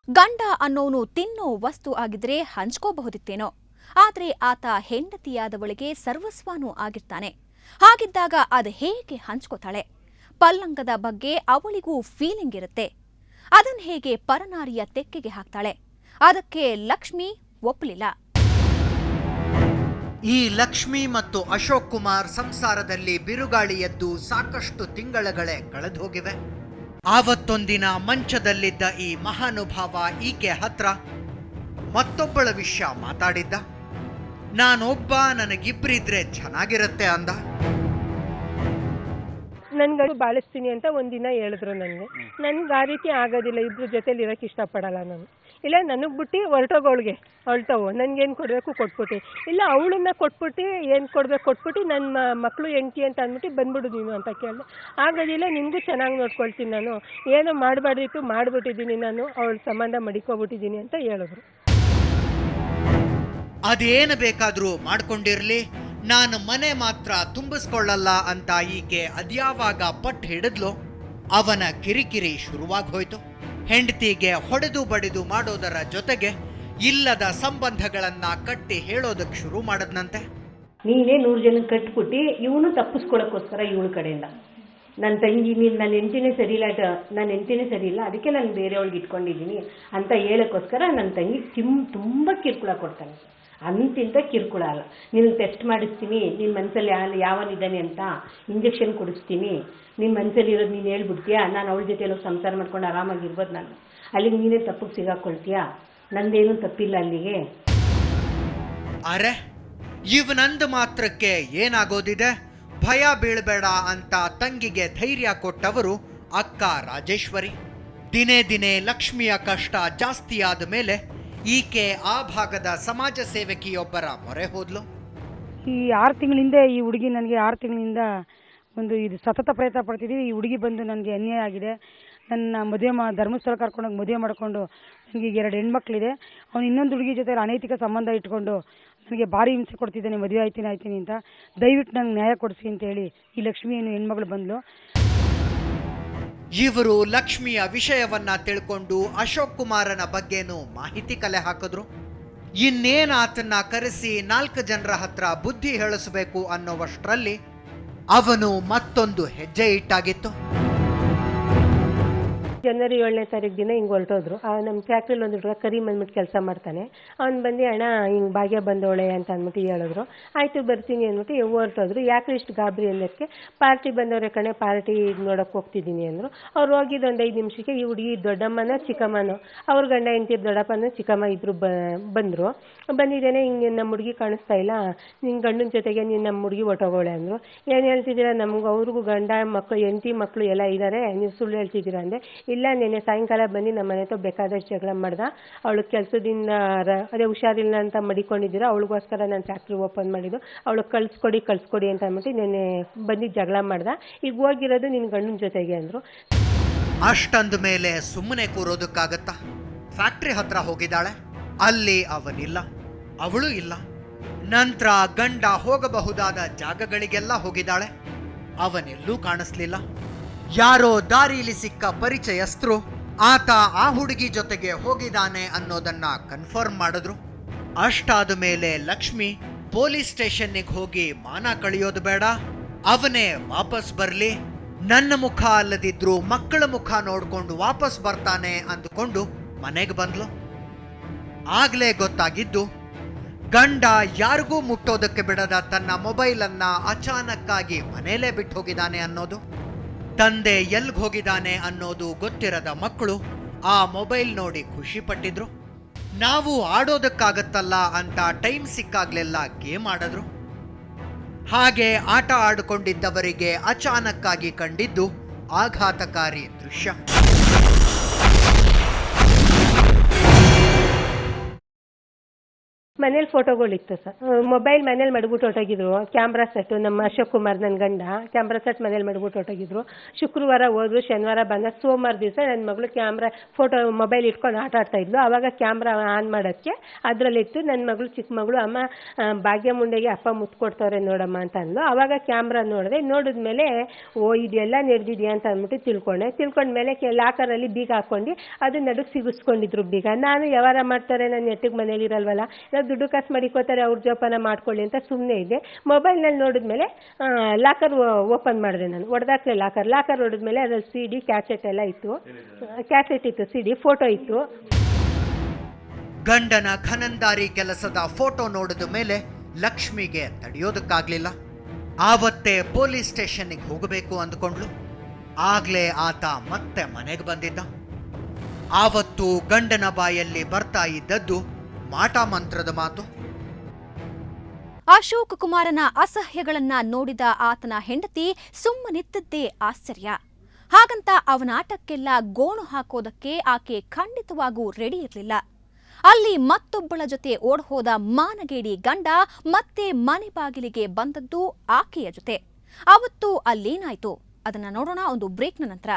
ಗಂಡ ಅನ್ನೋನು ತಿನ್ನೋ ವಸ್ತು ಆಗಿದ್ರೆ ಹಂಚ್ಕೋಬಹುದಿತ್ತೇನೋ. ಆದ್ರೆ ಆತ ಹೆಂಡತಿಯಾದವಳಿಗೆ ಸರ್ವಸ್ವನೂ ಆಗಿರ್ತಾನೆ. ಹಾಗಿದ್ದಾಗ ಅದು ಹೇಗೆ ಹಂಚ್ಕೋತಾಳೆ? ಪಲ್ಲಂಗದ ಬಗ್ಗೆ ಅವಳಿಗೂ ಫೀಲಿಂಗ್ ಇರುತ್ತೆ. ಅದನ್ನ ಹೇಗೆ ಪರನಾರಿಯ ತೆಕ್ಕೆಗೆ ಹಾಕ್ತಾಳೆ? ಅದಕ್ಕೆ ಲಕ್ಷ್ಮಿ ಒಪ್ಪಲಿಲ್ಲ. ಈ ಲಕ್ಷ್ಮಿ ಮತ್ತು ಅಶೋಕ್ ಕುಮಾರ್ ಸಂಸಾರದಲ್ಲಿ ಬಿರುಗಾಳಿ ಎದ್ದು ಸಾಕಷ್ಟು ತಿಂಗಳುಗಳೇ ಕಳೆದೋಗಿವೆ. ಆವತ್ತೊಂದಿನ ಮಂಚದಲ್ಲಿದ್ದ ಈ ಮಹಾನುಭಾವ ಈಕೆ ಹತ್ರ ಮತ್ತೊಬ್ಬಳ ವಿಷಯ ಮಾತಾಡಿದ್ದ. ನಾನೊಬ್ಬ, ನನಗಿಬ್ಬರಿದ್ರೆ ಚೆನ್ನಾಗಿರುತ್ತೆ ಅಂದ. ನನ್ಗೆ ಬಾಳಿಸ್ತೀನಿ ಅಂತ ಒಂದಿನ ಹೇಳಿದ್ರು. ನನ್ಗೆ ಆ ರೀತಿ ಆಗೋದಿಲ್ಲ, ಇಬ್ರು ಜೊತೆಲಿ ಇರೋಕ್ಕೆ ಇಷ್ಟಪಡಲ್ಲ ನಾನು. ಇಲ್ಲ ನನಗೆ ಬಿಟ್ಟು ಹೊರಟೋವು, ನನಗೇನು ಕೊಡಬೇಕು ಕೊಟ್ಬಿಟ್ಟು, ಇಲ್ಲ ಅವಳನ್ನ ಕೊಟ್ಬಿಟ್ಟು ಏನು ಕೊಡ್ಬೇಕು ಕೊಟ್ಬಿಟ್ಟು ನನ್ನ ಮಕ್ಕಳು ಹೆಂಡತಿ ಅಂತ ಅಂದ್ಬಿಟ್ಟು ಬಂದ್ಬಿಡು ನೀನು ಅಂತ ಕೇಳಿದೆ. ಆಗೋದಿಲ್ಲ, ನಿನಗೂ ಚೆನ್ನಾಗಿ ನೋಡ್ಕೊಳ್ತೀನಿ ನಾನು, ಏನೋ ಮಾಡಬಾರ್ದಿತ್ತು ಮಾಡಿಬಿಟ್ಟಿದ್ದೀನಿ ನಾನು, ಅವಳ ಸಂಬಂಧ ಮಡಿಕೋಬಿಟ್ಟಿದ್ದೀನಿ ಅಂತ ಹೇಳಿದ್ರು. ಅದೇನು ಬೇಕಾದ್ರೂ ಮಾಡ್ಕೊಂಡಿರ್ಲಿ, ನಾನು ಮನೆ ಮಾತ್ರ ತುಂಬಿಸ್ಕೊಳ್ಳಲ್ಲ ಅಂತ ಈಕೆ ಅದ್ಯಾವಾಗ ಪಟ್ಟು ಹಿಡಿದ್ಲು, ಅವನ ಕಿರಿಕಿರಿ ಶುರುವಾಗೋಯ್ತು. ಹೆಂಡತಿಗೆ ಹೊಡೆದು ಬಡಿದು ಮಾಡೋದರ ಜೊತೆಗೆ ಇಲ್ಲದ ಸಂಬಂಧಗಳನ್ನ ಕಟ್ಟಿ ಹೇಳೋದಕ್ಕೆ ಶುರು ಮಾಡದ್ನಂತೆ. ನೀನೇ 100 ಜನ ಕಟ್ಬಿಟ್ಟು ಇವನು ತಪ್ಪಿಸ್ಕೊಳಕ್ಕೋಸ್ಕರ ಇವಳ ಕಡೆಯಿಂದ ನನ್ನ ತಂಗಿ ನನ್ನ ಹೆಂಡತಿನೇ ಸರಿ ಇಲ್ಲ, ಅದಕ್ಕೆ ನಾನು ಬೇರೆಯವ್ಳಿಗೆ ಇಟ್ಕೊಂಡಿದ್ದೀನಿ ಅಂತ ಹೇಳೋಕ್ಕೋಸ್ಕರ ನನ್ನ ತಂಗಿ ತುಂಬ ಕಿರುಕುಳ ಕೊಡ್ತಾನೆ. ಅಂತಿಂತ ಕಿರುಕುಳ ಅಲ್ಲ, ನಿನಗೆ ಟೆಸ್ಟ್ ಮಾಡಿಸ್ತೀನಿ, ನಿನ್ನ ಮನಸ್ಸಲ್ಲಿ ಯಾವನಿದ್ದಾನೆ ಅಂತ ಇಂಜೆಕ್ಷನ್ ಕೊಡಿಸ್ತೀನಿ, ನಿನ್ನ ಮನಸ್ಸಲ್ಲಿ ಇರೋದು ನೀನು ಹೇಳ್ಬಿಡ್ತೀಯಾ, ನಾನು ಅವಳ ಜೊತೆ ಎಲ್ಲ ಸಂಸಾರ ಮಾಡ್ಕೊಂಡು ಆರಾಮಾಗಿರ್ಬೋದು, ನಾನು ಅಲ್ಲಿಗೆ ನೀನೇ ತಪ್ಪಿಗೆ ಸಿಗಾಕೊಳ್ತೀಯಾ, ನಂದೇನು ತಪ್ಪಿಲ್ಲ ಅಲ್ಲಿಗೆ. ಅರೆ, ಇವನಂದು ಮಾತ್ರಕ್ಕೆ ಏನಾಗೋದಿದೆ, ಭಯ ಬೀಳಬೇಡ ಅಂತ ತಂಗಿಗೆ ಧೈರ್ಯ ಕೊಟ್ಟವರು ಅಕ್ಕ ರಾಜೇಶ್ವರಿ. ದಿನೇ ದಿನೇ ಲಕ್ಷ್ಮಿಯ ಕಷ್ಟ ಜಾಸ್ತಿ ಆದ ಮೇಲೆ ಈಕೆ ಆ ಭಾಗದ ಸಮಾಜ ಸೇವಕಿಯೊಬ್ಬರ ಮೊರೆ ಹೋದ್ಲು. ಈ 6 ತಿಂಗಳಿಂದ ಈ ಹುಡುಗಿ ನನಗೆ 6 ತಿಂಗಳಿಂದ ಇದು ಸತತ ಪ್ರಯತ್ನ ಪಡ್ತಿದ್ದೀವಿ. ಈ ಹುಡುಗಿ ಬಂದು ನನಗೆ ಅನ್ಯಾಯ ಆಗಿದೆ. ನನ್ನ ಮದುವೆ ಧರ್ಮಸ್ಥಳ ಕರ್ಕೊಂಡೋಗಿ ಮದುವೆ ಮಾಡಿಕೊಂಡು ನನಗೆ 2 ಹೆಣ್ಮಕ್ಳಿದೆ. ಅವನು ಇನ್ನೊಂದು ಹುಡುಗಿ ಜೊತೆ ಅನೈತಿಕ ಸಂಬಂಧ ಇಟ್ಕೊಂಡು ನನಗೆ ಭಾರಿ ಹಿಂಸೆ ಕೊಡ್ತಿದ್ದಾನೆ, ಮದುವೆ ಆಯ್ತೀನಿ ಅಂತ. ದಯವಿಟ್ಟು ನಂಗೆ ನ್ಯಾಯ ಕೊಡಿಸಿ ಅಂತ ಹೇಳಿ ಈ ಲಕ್ಷ್ಮಿ ಏನು ಹೆಣ್ಮಗಳು ಬಂದ್ಲು. ಇವರು ಲಕ್ಷ್ಮಿಯ ವಿಷಯವನ್ನ ತಿಳ್ಕೊಂಡು ಅಶೋಕ್ ಕುಮಾರನ ಬಗ್ಗೆನೂ ಮಾಹಿತಿ ಕಲೆ ಹಾಕಿದ್ರು. ಇನ್ನೇನು ಆತನ್ನ ಕರೆಸಿ 4 ಜನರ ಹತ್ರ ಬುದ್ಧಿ ಹೇಳಿಸಬೇಕು ಅನ್ನೋವಷ್ಟರಲ್ಲಿ ಅವನು ಮತ್ತೊಂದು ಹೆಜ್ಜೆ ಇಟ್ಟಾಗಿತ್ತು. ಜನವರಿ 7ನೇ ತಾರೀಕು ದಿನ ಹಿಂಗೆ ಹೊರಟೋದ್ರು. ನಮ್ಮ ಫ್ಯಾಕ್ಟ್ರಿಲಿ ಒಂದು ಹುಡುಗ ಕರೀಮ್ ಅಂದ್ಬಿಟ್ಟು ಕೆಲಸ ಮಾಡ್ತಾನೆ. ಅವ್ನು ಬಂದು ಅಣ್ಣ ಹಿಂಗೆ ಭಾಗ್ಯ ಬಂದವಳೆ ಅಂತ ಅಂದ್ಬಿಟ್ಟು ಹೇಳಿದ್ರು. ಆಯಿತು ಬರ್ತೀನಿ ಅಂದ್ಬಿಟ್ಟು ಹೊರಟೋದ್ರು. ಯಾಕೆ ಇಷ್ಟು ಗಾಬರಿ ಅನ್ನೋದಕ್ಕೆ, ಪಾರ್ಟಿ ಬಂದವ್ರೆ ಕಣೆ, ಪಾರ್ಟಿ ನೋಡೋಕೆ ಹೋಗ್ತಿದ್ದೀನಿ ಅಂದರು. ಅವ್ರು ಹೋಗಿದ್ದು ಒಂದು 5 ನಿಮಿಷಕ್ಕೆ ಈ ಹುಡುಗಿ ದೊಡ್ಡಮ್ಮನ ಚಿಕ್ಕಮ್ಮನೋ, ಅವ್ರ ಗಂಡ ಹೆಂಡತಿ ದೊಡ್ಡಪ್ಪನ ಚಿಕ್ಕಮ್ಮ ಇಬ್ಬರು ಬಂದರು. ಬಂದಿದ್ದೇನೆ, ಹಿಂಗೆ ನಮ್ಮ ಹುಡುಗಿ ಕಾಣಿಸ್ತಾ ಇಲ್ಲ, ನಿನ್ನ ಗಂಡನ ಜೊತೆಗೆ ನೀನು ನಮ್ಮ ಹುಡುಗಿ ಹೊಟ್ಟೋಗೋಳೆ ಅಂದರು. ಏನು ಹೇಳ್ತಿದ್ದೀರಾ, ನಮ್ಗೆ ಅವ್ರಿಗೂ ಗಂಡ ಮಕ್ಕಳು ಹೆಂಡತಿ ಮಕ್ಕಳು ಎಲ್ಲ ಇದ್ದಾರೆ, ನೀವು ಸುಳ್ಳು ಹೇಳ್ತಿದ್ದೀರಾ ಅಂದೆ. ಇಲ್ಲ, ನೆನ್ನೆ ಸಾಯಂಕಾಲ ಬಂದು ನಮ್ಮ ಮನೆ ಹತ್ರ ಬೇಕಾದಷ್ಟು ಜಗಳ ಮಾಡ್ದ, ಅವಳು ಕೆಲಸದಿಂದ ಅದೇ ಹುಷಾರಿಲ್ಲ ಅಂತ ಮಡಿಕೊಂಡಿದ್ದೀರಾ, ಅವಳಿಗೋಸ್ಕರ ನಾನು ಫ್ಯಾಕ್ಟ್ರಿ ಓಪನ್ ಮಾಡಿದ್ದು, ಅವಳು ಕಳಿಸ್ಕೊಡಿ ಅಂತ ಅಂದ್ಬಿಟ್ಟು ನೆನ್ನೆ ಬಂದು ಜಗಳ ಮಾಡ್ದ, ಈಗ ಹೋಗಿರೋದು ನಿನ್ನ ಗಂಡನ ಜೊತೆಗೆ ಅಂದರು. ಅಷ್ಟಂದ ಮೇಲೆ ಸುಮ್ಮನೆ ಕೂರೋದಕ್ಕಾಗತ್ತಾ? ಫ್ಯಾಕ್ಟ್ರಿ ಹತ್ರ ಹೋಗಿದ್ದಾಳೆ, ಅಲ್ಲಿ ಅವನಿಲ್ಲ, ಅವಳು ಇಲ್ಲ. ನಂತರ ಗಂಡ ಹೋಗಬಹುದಾದ ಜಾಗಗಳಿಗೆಲ್ಲ ಹೋಗಿದ್ದಾಳೆ, ಅವನೆಲ್ಲೂ ಕಾಣಿಸ್ಲಿಲ್ಲ. ಯಾರೋ ದಾರಿಲಿ ಸಿಕ್ಕ ಪರಿಚಯಸ್ಥರು ಆತ ಆ ಹುಡುಗಿ ಜೊತೆಗೆ ಹೋಗಿದ್ದಾನೆ ಅನ್ನೋದನ್ನ ಕನ್ಫರ್ಮ್ ಮಾಡಿದ್ರು. ಅಷ್ಟಾದ ಮೇಲೆ ಲಕ್ಷ್ಮಿ ಪೊಲೀಸ್ ಸ್ಟೇಷನ್ನಿಗೆ ಹೋಗಿ ಮಾನ ಕಳಿಯೋದು ಬೇಡ, ಅವನೇ ವಾಪಸ್ ಬರ್ಲಿ, ನನ್ನ ಮುಖ ಅಲ್ಲದಿದ್ರು ಮಕ್ಕಳ ಮುಖ ನೋಡ್ಕೊಂಡು ವಾಪಸ್ ಬರ್ತಾನೆ ಅಂದುಕೊಂಡು ಮನೆಗೆ ಬಂದ್ಲು. ಆಗ್ಲೇ ಗೊತ್ತಾಗಿದ್ದು, ಗಂಡ ಯಾರಿಗೂ ಮುಟ್ಟೋದಕ್ಕೆ ಬಿಡದ ತನ್ನ ಮೊಬೈಲನ್ನ ಅಚಾನಕ್ಕಾಗಿ ಮನೇಲೇ ಬಿಟ್ಟು ಹೋಗಿದ್ದಾನೆ ಅನ್ನೋದು. ತಂದೆ ಎಲ್ಗೆ ಹೋಗಿದ್ದಾನೆ ಅನ್ನೋದು ಗೊತ್ತಿರದ ಮಕ್ಕಳು ಆ ಮೊಬೈಲ್ ನೋಡಿ ಖುಷಿ ಪಟ್ಟಿದ್ರು. ನಾವು ಆಡೋದಕ್ಕಾಗತ್ತಲ್ಲ ಅಂತ ಟೈಮ್ ಸಿಕ್ಕಾಗ್ಲೆಲ್ಲ ಗೇಮ್ ಆಡಿದ್ರು. ಹಾಗೆ ಆಟ ಆಡಿಕೊಂಡಿದ್ದವರಿಗೆ ಅಚಾನಕ್ಕಾಗಿ ಕಂಡಿದ್ದು ಆಘಾತಕಾರಿ ದೃಶ್ಯ. ಮನೇಲಿ ಫೋಟೋಗಳಿತ್ತು ಸರ್. ಮೊಬೈಲ್ ಮನೇಲಿ ಮಡಗ್ಬಿಟ್ಟು ಹೊಟ್ಟೋಗಿದ್ರು. ಕ್ಯಾಮ್ರಾ ಸೆಟ್ಟು ನಮ್ಮ ಅಶೋಕ್ ಕುಮಾರ್ ನನ್ನ ಗಂಡ ಕ್ಯಾಮ್ರಾ ಸೆಟ್ ಮನೇಲಿ ಮಡಗ್ಬಿಟ್ಟು ಹೊಟ್ಟೋಗಿದ್ರು. ಶುಕ್ರವಾರ ಹೋದ್ರು, ಶನಿವಾರ ಬಂದ, ಸೋಮವಾರ ದಿವಸ ನನ್ನ ಮಗಳು ಕ್ಯಾಮ್ರಾ ಫೋಟೋ ಮೊಬೈಲ್ ಇಟ್ಕೊಂಡು ಆಟ ಆಡ್ತಾ ಇದ್ಲು. ಆವಾಗ ಕ್ಯಾಮ್ರಾ ಆನ್ ಮಾಡೋಕ್ಕೆ ಅದರಲ್ಲಿತ್ತು. ನನ್ನ ಮಗಳು ಚಿಕ್ಕ ಮಗಳು, ಅಮ್ಮ ಭಾಗ್ಯ ಮುಂಡೆಗೆ ಅಪ್ಪ ಮುತ್ತು ಕೊಡ್ತವ್ರೆ ನೋಡಮ್ಮ ಅಂತ ಅಂದ್ಲು. ಆವಾಗ ಕ್ಯಾಮ್ರಾ ನೋಡಿದೆ. ನೋಡಿದ್ಮೇಲೆ ಇದೆಲ್ಲ ನಡೆದಿದೆಯಾ ಅಂತ ಅಂದ್ಬಿಟ್ಟು ತಿಳ್ಕೊಂಡ್ಮೇಲೆ ಲಾಕರಲ್ಲಿ ಬೀಗ ಹಾಕೊಂಡು ಅದು ನಡುಗೆ ಸಿಗಿಸ್ಕೊಂಡಿದ್ರು ಬೀಗ. ನಾನು ವ್ಯವಹಾರ ಮಾಡ್ತಾರೆ, ನನ್ನ ನೆಟ್ಟಿಗೆ ಮನೇಲಿ ಇರಲ್ವಲ್ಲ, ನಾವು ದುಡ್ಡು ಕಾಸು ಮಾಡಿಕೋತಾರೆ, ಅವ್ರ ಜೋಪಾನ ಮಾಡ್ಕೊಳ್ಳಿ ಅಂತ ಸುಮ್ಮನೆ ಇದ್ದೆ. ಮೊಬೈಲ್ನಲ್ಲಿ ನೋಡಿದ್ಮೇಲೆ ಲಾಕರ್ ಓಪನ್ ಮಾಡಿದೆ ನಾನು. ಹೊಡೆದಾಕ್ಲೆ ಲಾಕರ್ ಹೊಡೆದ್ಮೇಲೆ ಅದ್ರಲ್ಲಿ CD ಕ್ಯಾಸೆಟ್ ಎಲ್ಲ ಇತ್ತು. ಕ್ಯಾಸೆಟ್ ಇತ್ತು, CD ಫೋಟೋ ಇತ್ತು. ಗಂಡನ ಖನಂದಾರಿ ಕೆಲಸದ ಫೋಟೋ ನೋಡಿದ ಮೇಲೆ ಲಕ್ಷ್ಮಿಗೆ ತಡೆಯೋದಕ್ಕಾಗ್ಲಿಲ್ಲ. ಆವತ್ತೇ ಪೊಲೀಸ್ ಸ್ಟೇಷನ್ನಿಗೆ ಹೋಗಬೇಕು ಅಂದ್ಕೊಂಡ್ಲು. ಆಗ್ಲೇ ಆತ ಮತ್ತೆ ಮನೆಗೆ ಬಂದಿದ್ದ. ಆವತ್ತು ಗಂಡನ ಬಾಯಲ್ಲಿ ಬರ್ತಾ ಇದ್ದದ್ದು ಮಾಟ ಮಂತ್ರದ ಮಾತು. ಅಶೋಕ್ ಕುಮಾರನ ಅಸಹ್ಯಗಳನ್ನ ನೋಡಿದ ಆತನ ಹೆಂಡತಿ ಸುಮ್ಮನಿದ್ದದ್ದೇ ಆಶ್ಚರ್ಯ. ಹಾಗಂತ ಅವನ ಆಟಕ್ಕೆಲ್ಲ ಗೋಣು ಹಾಕೋದಕ್ಕೆ ಆಕೆ ಖಂಡಿತವಾಗೂ ರೆಡಿ ಇರಲಿಲ್ಲ. ಅಲ್ಲಿ ಮತ್ತೊಬ್ಬಳ ಜೊತೆ ಓಡ್ಹೋದ ಮಾನಗೇಡಿ ಗಂಡ ಮತ್ತೆ ಮನೆ ಬಾಗಿಲಿಗೆ ಬಂದದ್ದು ಆಕೆಯ ಜೊತೆ. ಅವತ್ತು ಅಲ್ಲೇನಾಯ್ತು ಅದನ್ನ ನೋಡೋಣ ಒಂದು ಬ್ರೇಕ್ನ ನಂತರ.